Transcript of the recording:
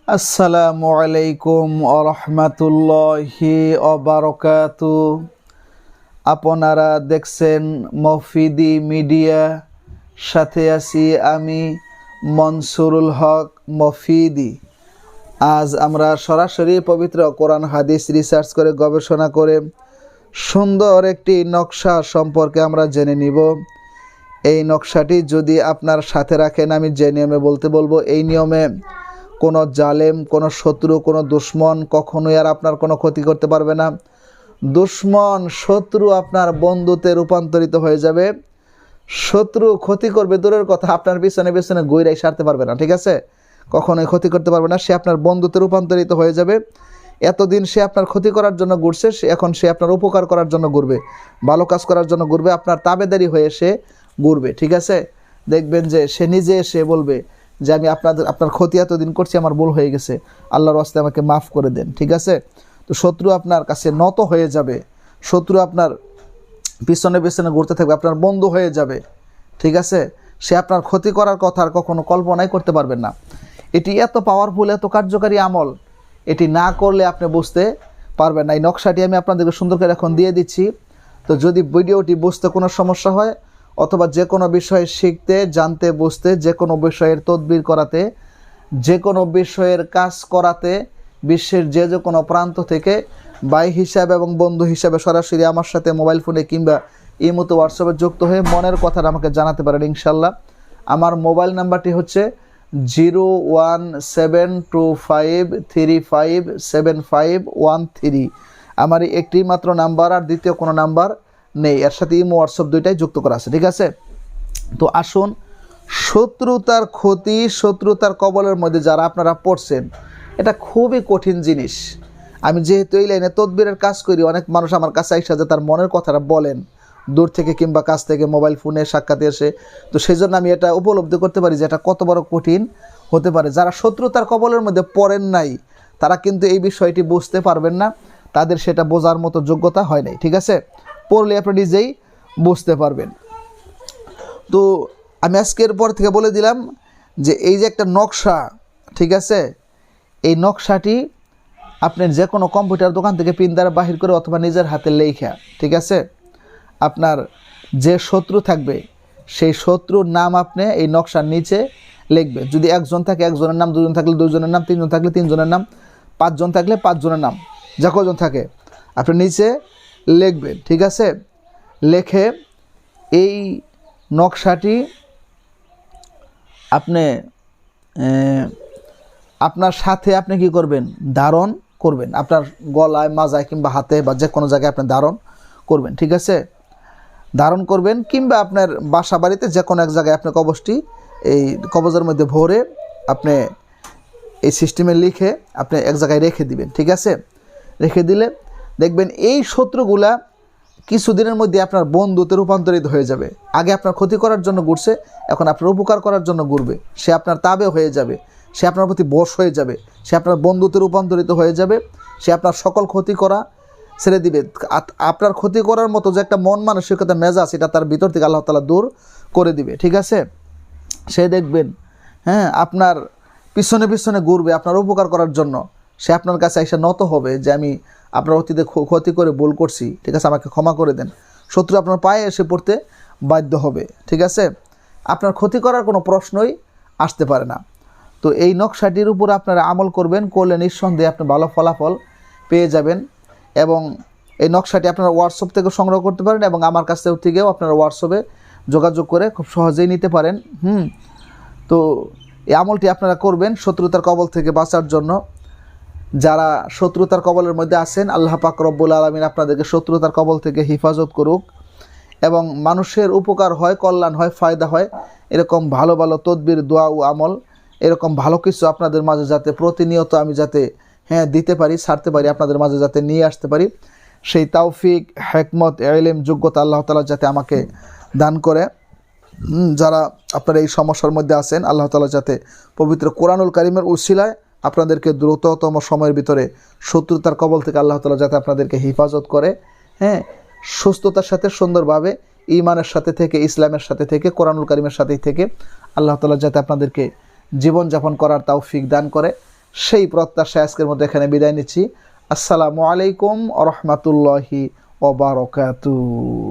আসসালামু আলাইকুম আরহামাতুল্লাহি অবারকাতু। আপনারা দেখছেন মফিদি মিডিয়া, সাথে আছি আমি মনসুরুল হক মফিদি। আজ আমরা সরাসরি পবিত্র কোরআন হাদিস রিসার্চ করে গবেষণা করে সুন্দর একটি নকশা সম্পর্কে আমরা জেনে নিব। এই নকশাটি যদি আপনার সাথে রাখেন, আমি যে নিয়মে বলবো এই নিয়মে কোনো জালেম, কোনো শত্রু, কোনো দুশ্মন কখনোই আর আপনার কোনো ক্ষতি করতে পারবে না। দুশ্মন শত্রু আপনার বন্ধুতে রূপান্তরিত হয়ে যাবে। শত্রু ক্ষতি করবে দূরের কথা, আপনার পিছনে পিছনে গইরাই সারতে পারবে না, ঠিক আছে? কখনোই ক্ষতি করতে পারবে না। সে আপনার বন্ধুতে রূপান্তরিত হয়ে যাবে। এতদিন সে আপনার ক্ষতি করার জন্য ঘুরছে, এখন সে আপনার উপকার করার জন্য ঘুরবে, ভালো কাজ করার জন্য ঘুরবে, আপনার তাবেদারি হয়ে সে ঘুরবে, ঠিক আছে? দেখবেন যে সে নিজে এসে বলবে যে আমি আপনার ক্ষতি এতদিন করছি, আমার ভুল হয়ে গেছে, আল্লাহর ওয়াস্তে আমাকে মাফ করে দেন, ঠিক আছে? তো শত্রু আপনার কাছে নত হয়ে যাবে, শত্রু আপনার পিছনে পিছনে ঘুরতে থাকবে, আপনার বন্ধু হয়ে যাবে, ঠিক আছে? সে আপনার ক্ষতি করার কথা আর কখনো কল্পনাই করতে পারবেন না। এটি এত পাওয়ারফুল, এত কার্যকারী আমল, এটি না করলে আপনি বুঝতে পারবেন না। এই নকশাটি আমি আপনাদেরকে সুন্দর করে এখন দিয়ে দিচ্ছি। তো যদি ভিডিওটি বুঝতে কোনো সমস্যা হয় অথবা যে কোনো বিষয়ে শিখতে, জানতে, বুঝতে, যে কোনো বিষয়ের তদবির করাতে, যে কোনো বিষয়ের কাজ করাতে বিশ্বের যে কোনো প্রান্ত থেকে ভাই হিসাবে এবং বন্ধু হিসাবে সরাসরি আমার সাথে মোবাইল ফোনে কিংবা ইমোতে হোয়াটসঅ্যাপে যুক্ত হয়ে মনের কথাটা আমাকে জানাতে পারেন ইনশাল্লাহ। আমার মোবাইল নাম্বারটি হচ্ছে 01725357513। আমার একটি মাত্র নাম্বার, আর দ্বিতীয় কোনো নাম্বার নেই। এর সাথে ইমো হোয়াটসঅ্যাপ দুইটাই যুক্ত করা আছে, ঠিক আছে? তো আসুন, শত্রুতার ক্ষতি, শত্রুতার কবলের মধ্যে যারা আপনারা পড়ছেন, এটা খুবই কঠিন জিনিস। আমি যেহেতু এই লাইনে তদবিরের কাজ করি, অনেক মানুষ আমার কাছে এসে যে তার মনের কথাটা বলেন, দূর থেকে কিংবা কাছ থেকে মোবাইল ফোনে সাক্ষাতে এসে। তো সেই জন্য আমি এটা উপলব্ধি করতে পারি যে এটা কত বড় কঠিন হতে পারে। যারা শত্রুতার কবলের মধ্যে পড়েন নাই, তারা কিন্তু এই বিষয়টি বুঝতে পারবেন না, তাদের সেটা বোঝার মতো যোগ্যতা হয় নাই, ঠিক আছে? পড়লে আপনি নিজেই বুঝতে পারবেন। তো আমি আজকের পর থেকে বলে দিলাম যে এই যে একটা নকশা, ঠিক আছে? এই নকশাটি আপনি যে কোনো কম্পিউটার দোকান থেকে প্রিন্ট দ্বারা বাহির করে অথবা নিজের হাতে লেখা, ঠিক আছে? আপনার যে শত্রু থাকবে সেই শত্রুর নাম আপনি এই নকশার নিচে লিখবেন। যদি একজন থাকে একজনের নাম, দুজন থাকলে দুজনের নাম, তিনজন থাকলে তিনজনের নাম, পাঁচজন থাকলে পাঁচজনের নাম, যা কজন থাকে আপনি নিচে লিখবেন, ঠিক আছে? লেখে এই নকশাটি আপনি আপনার সাথে আপনি কি করবেন, ধারণ করবেন, আপনার গলায়, মাজায় কিংবা হাতে বা যে কোনো জায়গায় আপনি ধারণ করবেন, ঠিক আছে? ধারণ করবেন কিংবা আপনার বাসা বাড়িতে যে কোনো এক জায়গায় আপনি কবজটি এই কবজের মধ্যে ভরে আপনি এই সিস্টেমে লিখে আপনি এক জায়গায় রেখে দিবেন, ঠিক আছে? রেখে দিলে দেখবেন এই শত্রুগুলা কিছুদিনের মধ্যে আপনার বন্ধুতে রূপান্তরিত হয়ে যাবে। আগে আপনার ক্ষতি করার জন্য ঘুরছে, এখন আপনার উপকার করার জন্য ঘুরবে। সে আপনার তাবে হয়ে যাবে, সে আপনার প্রতি বশ হয়ে যাবে, সে আপনার বন্ধুতে রূপান্তরিত হয়ে যাবে, সে আপনার সকল ক্ষতি করা ছেড়ে দিবে। আপনার ক্ষতি করার মতো যে একটা মন মানসিকতা, মেজাজ, এটা তার ভিতর থেকে আল্লাহ তাআলা দূর করে দিবে, ঠিক আছে? সে দেখবেন আপনার পিছনে পিছনে ঘুরবে আপনার উপকার করার জন্য। সে আপনার কাছে এসে নত হবে যে আমি আপনার অতীতে ক্ষতি করে ভুল করছি, ঠিক আছে, আমাকে ক্ষমা করে দেন। শত্রু আপনার পায়ে এসে পড়তে বাধ্য হবে, ঠিক আছে? আপনার ক্ষতি করার কোনো প্রশ্নই আসতে পারে না। তো এই নকশাটির উপর আপনারা আমল করবেন, করলে নিঃসন্দেহে আপনি ভালো ফলাফল পেয়ে যাবেন। এবং এই নকশাটি আপনারা হোয়াটসঅ্যাপ থেকে সংগ্রহ করতে পারেন এবং আমার কাছ থেকেও আপনারা হোয়াটসঅ্যাপে যোগাযোগ করে খুব সহজেই নিতে পারেন। তো এই আমলটি আপনারা করবেন শত্রুতার কবল থেকে বাঁচার জন্য। যারা শত্রুতার কবলের মধ্যে আছেন, আল্লাহ পাক রব্বুল আলামিন আপনাদেরকে শত্রুতার কবল থেকে হিফাজত করুক এবং মানুষের উপকার হয়, কল্যাণ হয়, ফায়দা হয়, এরকম ভালো ভালো তদবির, দোয়া ও আমল, এরকম ভালো কিছু আপনাদের মাঝে যাতে প্রতিনিয়ত আমি যাতে দিতে পারি, ছাড়তে পারি, আপনাদের মাঝে যাতে নিয়ে আসতে পারি, সেই তৌফিক, হিকমত, ইলম, যোগ্যতা আল্লাহ তাআলা যাতে আমাকে দান করে। যারা আপনারা এই সমস্যার মধ্যে আছেন, আল্লাহ তাআলা যাতে পবিত্র কোরআনুল কারীমের উসিলায় আপনাদেরকে দ্রুততম সময়ের ভিতরে শত্রুতার কবল থেকে আল্লাহ তাআলা যাতে আপনাদেরকে হিফাজত করে, সুস্থতার সাথে সুন্দরভাবে ঈমানের সাথে থেকে, ইসলামের সাথে থেকে, কোরআনুল কারীমের সাথে থেকে আল্লাহ তাআলা যাতে আপনাদেরকে জীবনযাপন করার তৌফিক দান করে, সেই প্রত্যাশায় আজকের মতো এখানে বিদায় নিচ্ছি। আসসালামু আলাইকুম ওয়া রাহমাতুল্লাহি ওয়া বারাকাতুহু।